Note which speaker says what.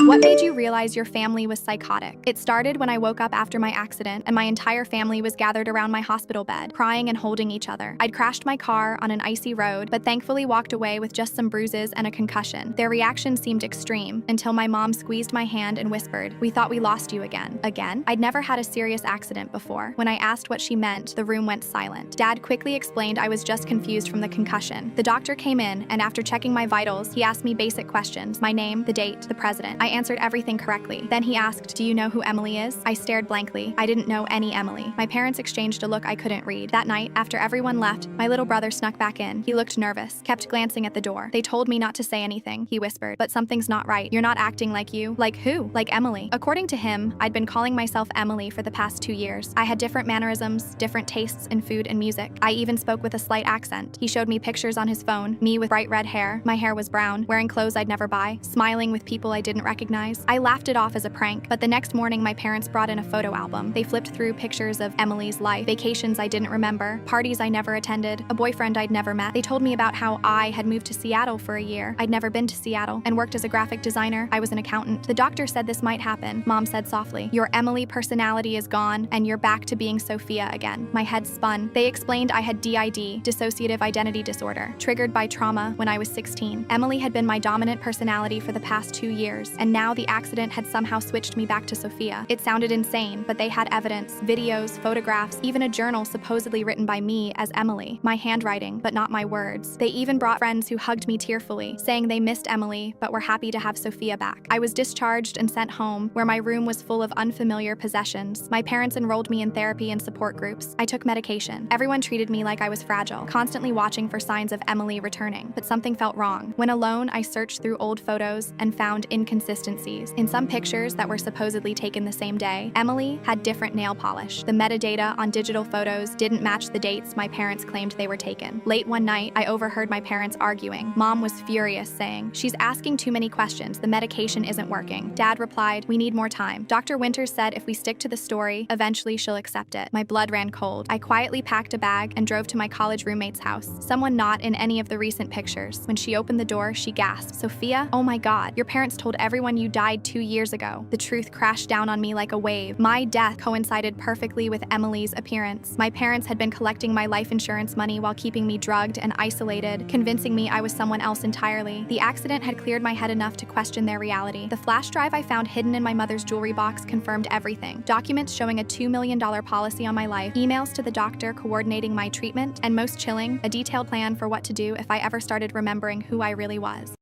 Speaker 1: What made you realize your family was psychotic? It started when I woke up after my accident and my entire family was gathered around my hospital bed, crying and holding each other. I'd crashed my car on an icy road, but thankfully walked away with just some bruises and a concussion. Their reaction seemed extreme until my mom squeezed my hand and whispered, "We thought we lost you again." Again? I'd never had a serious accident before. When I asked what she meant, the room went silent. Dad quickly explained I was just confused from the concussion. The doctor came in, and after checking my vitals, he asked me basic questions: my name, the date, the president. I answered everything correctly. Then he asked, "Do you know who Emily is?" I stared blankly. I didn't know any Emily. My parents exchanged a look I couldn't read. That night, after everyone left, my little brother snuck back in. He looked nervous, kept glancing at the door. "They told me not to say anything," he whispered, "but something's not right. You're not acting like you." Like who? Like Emily. According to him, I'd been calling myself Emily for the past 2 years. I had different mannerisms, different tastes in food and music. I even spoke with a slight accent. He showed me pictures on his phone, me with bright red hair, my hair was brown, wearing clothes I'd never buy, smiling with people I didn't recognize. I laughed it off as a prank, but the next morning my parents brought in a photo album. They flipped through pictures of Emily's life, vacations I didn't remember, parties I never attended, a boyfriend I'd never met. They told me about how I had moved to Seattle for a year. I'd never been to Seattle and worked as a graphic designer. I was an accountant. The doctor said this might happen. Mom said softly, "Your Emily personality is gone and you're back to being Sophia again." My head spun. They explained I had DID, dissociative identity disorder, triggered by trauma when I was 16. Emily had been my dominant personality for the past 2 years, and now the accident had somehow switched me back to Sophia. It sounded insane, but they had evidence, videos, photographs, even a journal supposedly written by me as Emily. My handwriting, but not my words. They even brought friends who hugged me tearfully, saying they missed Emily, but were happy to have Sophia back. I was discharged and sent home, where my room was full of unfamiliar possessions. My parents enrolled me in therapy and support groups. I took medication. Everyone treated me like I was fragile, constantly watching for signs of Emily returning. But something felt wrong. When alone, I searched through old photos and found inconsistencies. In some pictures that were supposedly taken the same day, Emily had different nail polish. The metadata on digital photos didn't match the dates my parents claimed they were taken. Late one night, I overheard my parents arguing. Mom was furious, saying, "She's asking too many questions. The medication isn't working." Dad replied, "We need more time. Dr. Winters said if we stick to the story, eventually she'll accept it." My blood ran cold. I quietly packed a bag and drove to my college roommate's house, someone not in any of the recent pictures. When she opened the door, she gasped, "Sophia? Oh my God, your parents told everyone you died 2 years ago." The truth crashed down on me like a wave. My death coincided perfectly with Emily's appearance. My parents had been collecting my life insurance money while keeping me drugged and isolated, convincing me I was someone else entirely. The accident had cleared my head enough to question their reality. The flash drive I found hidden in my mother's jewelry box confirmed everything. Documents showing a $2 million policy on my life, emails to the doctor coordinating my treatment, and most chilling, a detailed plan for what to do if I ever started remembering who I really was.